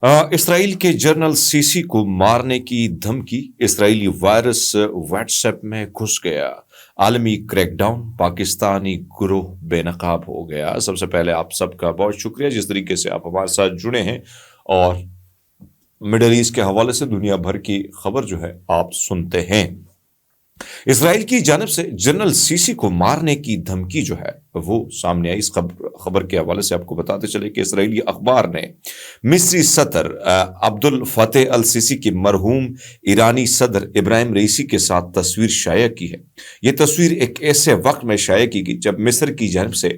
Israel के general CC को मारने की धमकी। इसराइली वायरस व्हाट्सएप में घुस गया। आलमी क्रैकडाउन, पाकिस्तानी गुरोह बेनकाब हो गया। सबसे पहले आप सबका बहुत शुक्रिया जिस तरीके से आप हमारे साथ जुड़े हैं और मिडल ईस्ट के हवाले से दुनिया भर की खबर जो है आप सुनते हैं। इसराइल की जानब से जनरल सीसी को मारने की धमकी जो है वो सामने आई। इस खबर के हवाले से आपको बताते चले कि इसराइली अखबार ने मिस्री सदर अब्दुल फतेह अल सीसी के मरहूम ईरानी सदर इब्राहिम रईसी के साथ तस्वीर शाया की है। ये तस्वीर एक ऐसे वक्त में शाया की गई जब मिस्र की जानब से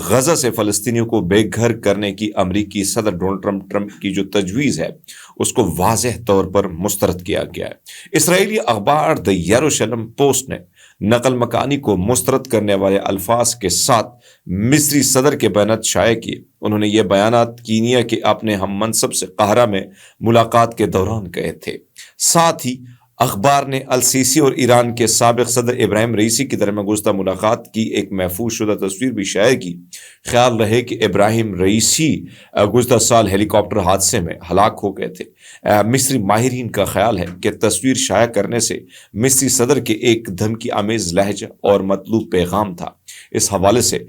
गजा से फ़लस्तीनियों को बेघर करने की अमरीकी सदर डोनाल्ड ट्रंप की जो तजवीज़ है उसको वाज़ेह तौर पर मुस्तरद किया गया है। इसराइली अखबार द यरूशलेम पोस्ट ने नकल मकानी को मुस्तरद करने वाले अल्फाज के साथ मिस्री सदर के बयान शाये किए। उन्होंने ये बयानात कीनिया के अपने हम मनसब से काहिरा में मुलाकात के दौरान कहे थे। साथ ही अखबार ने अल सीसी और ईरान के साबिक सदर इब्राहिम रईसी की दरमियान गुज़श्ता मुलाकात की एक महफूज शुदा तस्वीर भी शाया की। ख्याल रहे कि इब्राहिम रईसी गुज़श्ता साल हेलीकॉप्टर हादसे में हलाक हो गए थे। मिस्री माहिरीन का ख्याल है कि तस्वीर शाया करने से मिस्री सदर के एक धमकी आमेज लहजा और मतलूब पैगाम था। इस हवाले से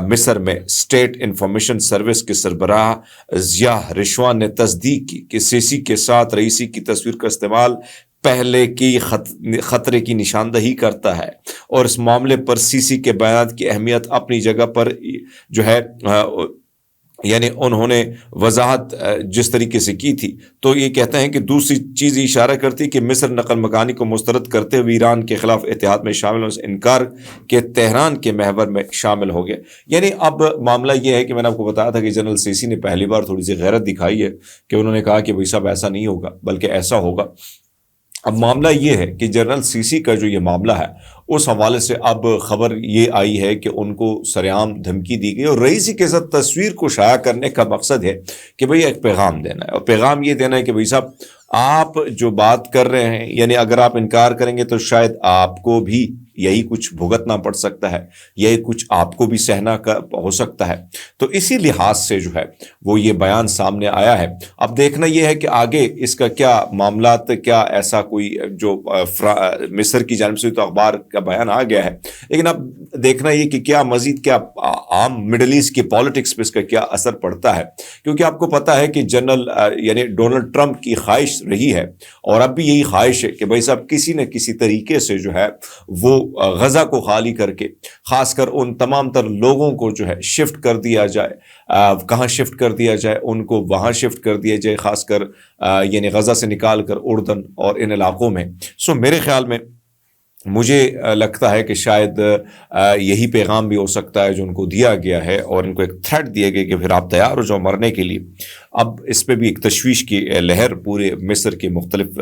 मिस्र में स्टेट इंफॉर्मेशन सर्विस के सरबराह जिया रिशवान ने तस्दीक की कि सीसी के साथ रईसी की तस्वीर का इस्तेमाल पहले की खतरे की निशानदही करता है और इस मामले पर सीसी के बयान की अहमियत अपनी जगह पर जो है यानी उन्होंने वजाहत जिस तरीके से की थी तो ये कहते हैं कि दूसरी चीज़ इशारा करती कि मिस्र नकल मकानी को मुस्तरद करते हुए ईरान के खिलाफ इत्तेहाद में शामिल होने से इनकार के तेहरान के महवर में शामिल हो गया। यानी अब मामला ये है कि मैंने आपको बताया था कि जनरल सीसी ने पहली बार थोड़ी सी गैरत दिखाई है कि उन्होंने कहा कि भाई साहब ऐसा नहीं होगा बल्कि ऐसा होगा। अब मामला ये है कि जनरल सीसी का जो ये मामला है उस हवाले से अब खबर ये आई है कि उनको सरेआम धमकी दी गई और रईसी के साथ तस्वीर को शाया करने का मकसद है कि भाई एक पैगाम देना है और पैगाम ये देना है कि भाई साहब आप जो बात कर रहे हैं यानी अगर आप इनकार करेंगे तो शायद आपको भी यही कुछ भुगतना पड़ सकता है, यही कुछ आपको भी सहना हो सकता है। तो इसी लिहाज से जो है वो ये बयान सामने आया है। अब देखना ये है कि आगे इसका क्या मामला, क्या ऐसा कोई जो मिस्र की जानिब से तो अखबार का बयान आ गया है, लेकिन अब देखना ये कि क्या मजीद क्या आम मिडल ईस्ट की पॉलिटिक्स पे इसका क्या असर पड़ता है। क्योंकि आपको पता है कि जनरल यानी डोनाल्ड ट्रंप की ख्वाहिश रही है और अब भी यही ख्वाहिश है कि भाई साहब किसी न किसी तरीके से जो है वो गजा को खाली करके खासकर उन तमाम तर लोगों को जो है शिफ्ट कर दिया जाए। कहाँ शिफ्ट कर दिया जाए? उनको वहाँ शिफ्ट कर दिया जाए, खासकर यानी गजा से निकाल कर उर्दन और इन इलाकों में। सो मेरे ख्याल में मुझे लगता है कि शायद यही पैगाम भी हो सकता है जो उनको दिया गया है और इनको एक थ्रेट दिया गया कि फिर आप तैयार हो जाओ मरने के लिए। अब इस पे भी एक तशवीश की लहर पूरे मिस्र के मुख्तलिफ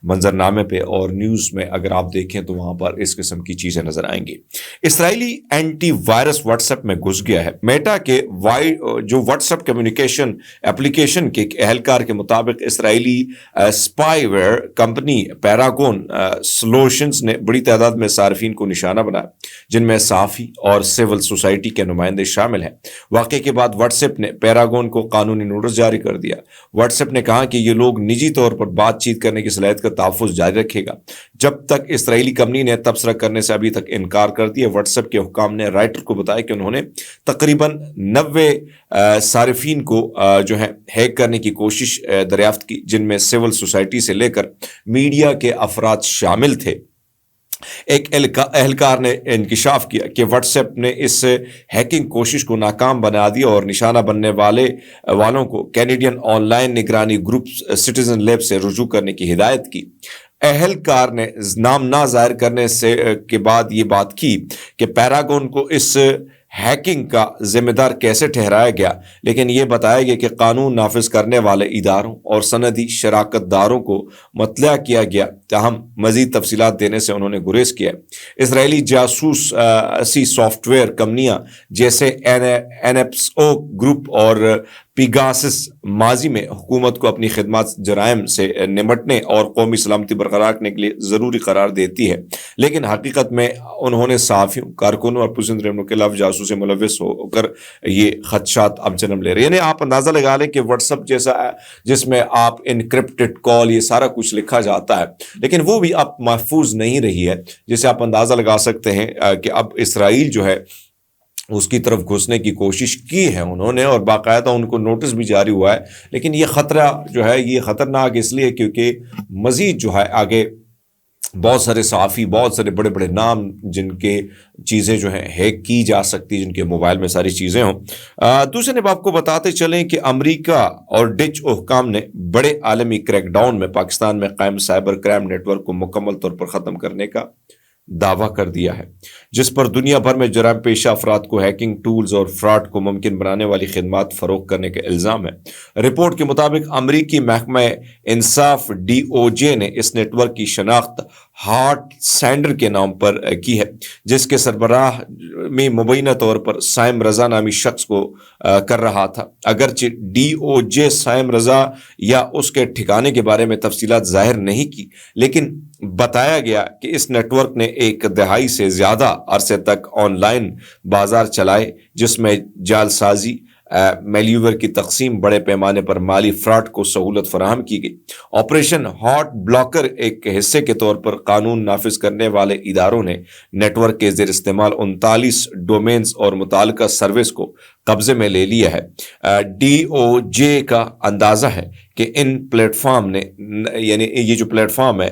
मंजरनामे पे और न्यूज़ में अगर आप देखें तो वहाँ पर इस किस्म की चीज़ें नज़र आएंगी। इसराइली एंटी वायरस व्हाट्सएप में घुस गया है। मेटा के जो व्हाट्सएप कम्युनिकेशन एप्लीकेशन के एक एहलकार के मुताबिक Israeli spyware company Paragon solutions ने बड़ी तादाद में सार्फिन को निशाना बनाया जिनमें साफ़ी और सिविल सोसाइटी के नुमाइंदे शामिल हैं। वाक़े के बाद व्हाट्सएप ने पैरागोन को कानूनी नोटिस जारी कर दिया। व्हाट्सएप ने कहा कि ये लोग निजी तौर पर बातचीत करने की सलाहियत का तहफ़्फ़ुज़ जारी रखेगा जब तक इसराइली कंपनी ने तबसरा करने से अभी तक इनकार कर दिया। व्हाट्सएप के हुक्काम ने राइटर को बताया कि उन्होंने तकरीबन 90 सार्फिन को जो है हैक करने की कोशिश दरियाफ्त की जिनमें सिविल सोसाइटी से लेकर मीडिया के अफराद शामिल थे। एक एहलकार ने इंकिशाफ किया कि व्हाट्सएप ने इस हैकिंग कोशिश को नाकाम बना दिया और निशाना बनने वालों को कैनेडियन ऑनलाइन निगरानी ग्रुप सिटीजन लैब से रुजू करने की हिदायत की। एहलकार ने नाम ना जाहिर करने से के बाद ये बात की कि पैरागोन को इस हैकिंग का जिम्मेदार कैसे ठहराया गया, लेकिन यह बताया गया कि कानून नाफिज करने वाले इदारों और सनदी शराकतदारों को मतला किया गया। ताहम मजीद तफसीलात देने से उन्होंने गुरेज किया। इसराइली जासूसी सॉफ्टवेयर कंपनियां जैसे NSO ग्रुप और پیگاسس ماضی میں حکومت کو اپنی خدمات جرائم سے نمٹنے اور قومی سلامتی برقرار رکھنے کے لیے ضروری قرار دیتی ہے، لیکن حقیقت میں انہوں نے صحافیوں، کارکنوں اور پولیس انتظامیہ کے خلاف جاسوسی ملوث ہو کر یہ خدشات اب جنم لے رہے ہیں۔ یعنی آپ اندازہ لگا لیں کہ واٹس ایپ جیسا جس میں آپ انکرپٹڈ کال یہ سارا کچھ لکھا جاتا ہے، لیکن وہ بھی اب محفوظ نہیں رہی ہے، جسے آپ اندازہ لگا سکتے ہیں کہ اب اسرائیل جو ہے اس کی طرف گھسنے کی کوشش کی ہے انہوں نے، اور باقاعدہ ان کو نوٹس بھی جاری ہوا ہے، لیکن یہ خطرہ جو ہے یہ خطرناک اس لیے کیونکہ مزید جو ہے آگے بہت سارے صحافی، بہت سارے بڑے بڑے نام جن کے چیزیں جو ہیں ہیک کی جا سکتی، جن کے موبائل میں ساری چیزیں ہوں۔ دوسرے جانب آپ کو بتاتے چلیں کہ امریکہ اور ڈچ حکام نے بڑے عالمی کریک ڈاؤن میں پاکستان میں قائم سائبر کرائم نیٹ ورک کو مکمل طور پر ختم کرنے کا دعویٰ کر دیا ہے، جس پر دنیا بھر میں جرائم پیشہ افراد کو ہیکنگ ٹولز اور فراڈ کو ممکن بنانے والی خدمات فروخت کرنے کا الزام ہے۔ رپورٹ کے مطابق امریکی محکمہ انصاف DOJ نے اس نیٹ ورک کی شناخت ہارٹ سینڈر کے نام پر کی ہے، جس کے سربراہ میں مبینہ طور پر سائم رضا نامی شخص کو کر رہا تھا۔ اگرچہ DOJ سائم رضا یا اس کے ٹھکانے کے بارے میں تفصیلات ظاہر نہیں کی، لیکن بتایا گیا کہ اس نیٹ ورک نے ایک دہائی سے زیادہ عرصے تک آن لائن بازار چلائے، جس میں جعل سازی، میلیور کی تقسیم، بڑے پیمانے پر مالی فراڈ کو سہولت فراہم کی گئی۔ آپریشن ہارٹ بلاکر ایک حصے کے طور پر قانون نافذ کرنے والے اداروں نے نیٹ ورک کے زیر استعمال 39 ڈومینز اور متعلقہ سروس کو قبضے میں لے لیا ہے۔ DOJ کا اندازہ ہے کہ ان پلیٹ فارم نے، یعنی یہ جو پلیٹ فارم ہے،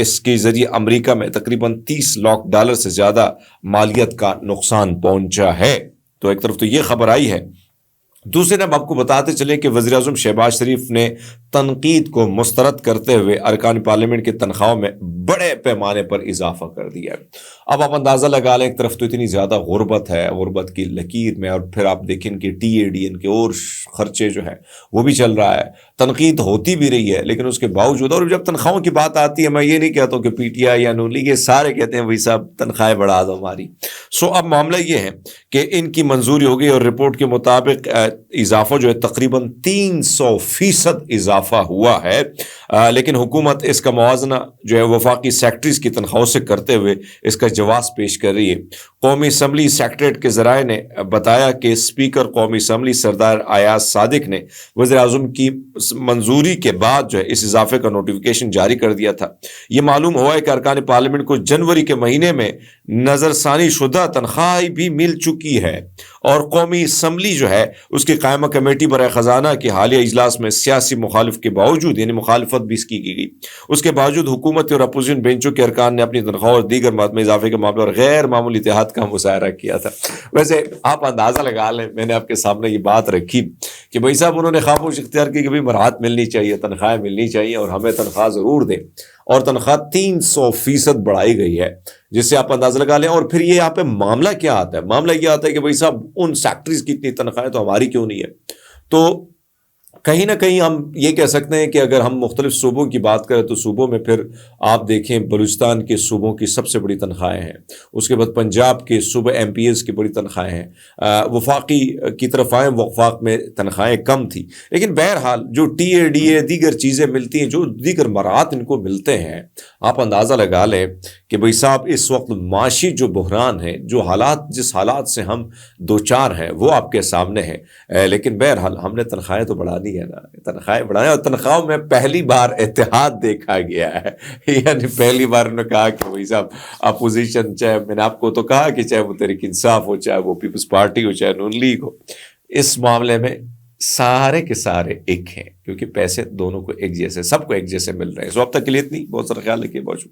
اس کے ذریعے امریکہ میں تقریباً $30 لاکھ سے زیادہ مالیت کا نقصان پہنچا ہے۔ تو ایک طرف تو یہ خبر آئی ہے، دوسرے نب آپ کو بتاتے چلے کہ وزیراعظم شہباز شریف نے تنقید کو مسترد کرتے ہوئے ارکان پارلیمنٹ کی تنخواہوں میں بڑے پیمانے پر اضافہ کر دیا ہے۔ اب آپ اندازہ لگا لیں، ایک طرف تو اتنی زیادہ غربت ہے، غربت کی لکیر میں، اور پھر آپ دیکھیں کہ TADN کے اور خرچے جو ہیں وہ بھی چل رہا ہے، تنقید ہوتی بھی رہی ہے، لیکن اس کے باوجود، اور جب تنخواہوں کی بات آتی ہے، میں یہ نہیں کہتا ہوں کہ PTI یا نون لیگ، یہ سارے کہتے ہیں بھائی صاحب تنخواہیں بڑھا دو ہماری۔ اب معاملہ یہ ہے کہ ان کی منظوری ہو گئی، اور رپورٹ کے مطابق اضافہ جو ہے تقریباً 300% اضافہ ہوا ہے، لیکن حکومت اس کا موازنہ جو ہے وفاقی سیکٹریز کی تنخواہوں سے کرتے ہوئے اس کا جواز پیش کر رہی ہے۔ قومی اسمبلی سیکریٹریٹ کے ذرائع نے بتایا کہ اسپیکر قومی اسمبلی سردار ایاز صادق نے وزیر اعظم کی منظوری کے بعد جو ہے اس اضافے کا نوٹیفیکیشن جاری کر دیا تھا۔ یہ معلوم ہوا ہے کہ ارکان پارلیمنٹ کو جنوری کے مہینے میں نظر ثانی شدہ تنخواہ بھی مل چکی ہے، اور قومی اسمبلی جو ہے اس کی قائمہ کمیٹی برائے خزانہ کے حالیہ اجلاس میں سیاسی مخالف کے باوجود، یعنی مخالفت بھی اس کی گئی، اس کے باوجود حکومت اور اپوزیشن بینچوں کے ارکان نے اپنی تنخواہ اور دیگر مواد میں اضافے کے معاملے اور غیر معمولی اتحاد کا مظاہرہ کیا تھا۔ ویسے آپ اندازہ لگا لیں، میں نے آپ کے سامنے یہ بات رکھی کہ بھائی صاحب انہوں نے خاموش اختیار کی کہ بھائی مراحت ملنی چاہیے، تنخواہیں ملنی چاہیے، اور ہمیں تنخواہ ضرور دیں، اور تنخواہ 300% بڑھائی گئی ہے، جس سے آپ اندازہ لگا لیں۔ اور پھر یہ یہاں پہ معاملہ کیا آتا ہے؟ معاملہ یہ آتا ہے کہ بھائی صاحب ان سیکٹریز کی اتنی تنخواہیں تو ہماری کیوں نہیں ہے؟ تو کہیں نہ کہیں ہم یہ کہہ سکتے ہیں کہ اگر ہم مختلف صوبوں کی بات کریں تو صوبوں میں پھر آپ دیکھیں بلوچستان کے صوبوں کی سب سے بڑی تنخواہیں ہیں، اس کے بعد پنجاب کے صوبہ MPs کی بڑی تنخواہیں ہیں، وفاقی کی طرف آئیں، وفاق میں تنخواہیں کم تھی، لیکن بہرحال جو TADA دیگر چیزیں ملتی ہیں، جو دیگر مراحت ان کو ملتے ہیں، آپ اندازہ لگا لیں کہ بھائی صاحب اس وقت معاشی جو بحران ہے، جو حالات، جس حالات سے ہم دوچار ہیں وہ آپ کے سامنے ہیں، لیکن بہرحال ہم نے تنخواہیں تو بڑھا دی ہے نا، تنخواہیں بڑھائیں، اور تنخواہوں میں پہلی بار اتحاد دیکھا گیا ہے، یعنی پہلی بار انہوں نے کہا کہ بھائی صاحب اپوزیشن، چاہے میں نے آپ کو تو کہا کہ چاہے وہ تحریک انصاف ہو، چاہے وہ پیپلز پارٹی ہو، چاہے نون لیگ ہو، اس معاملے میں سارے کے سارے ایک ہیں، کیونکہ پیسے دونوں کو ایک جیسے، سب کو ایک جیسے مل رہے ہیں۔ اب تک کے لیے اتنی، بہت سارا خیال رکھیے، بہت شکریہ۔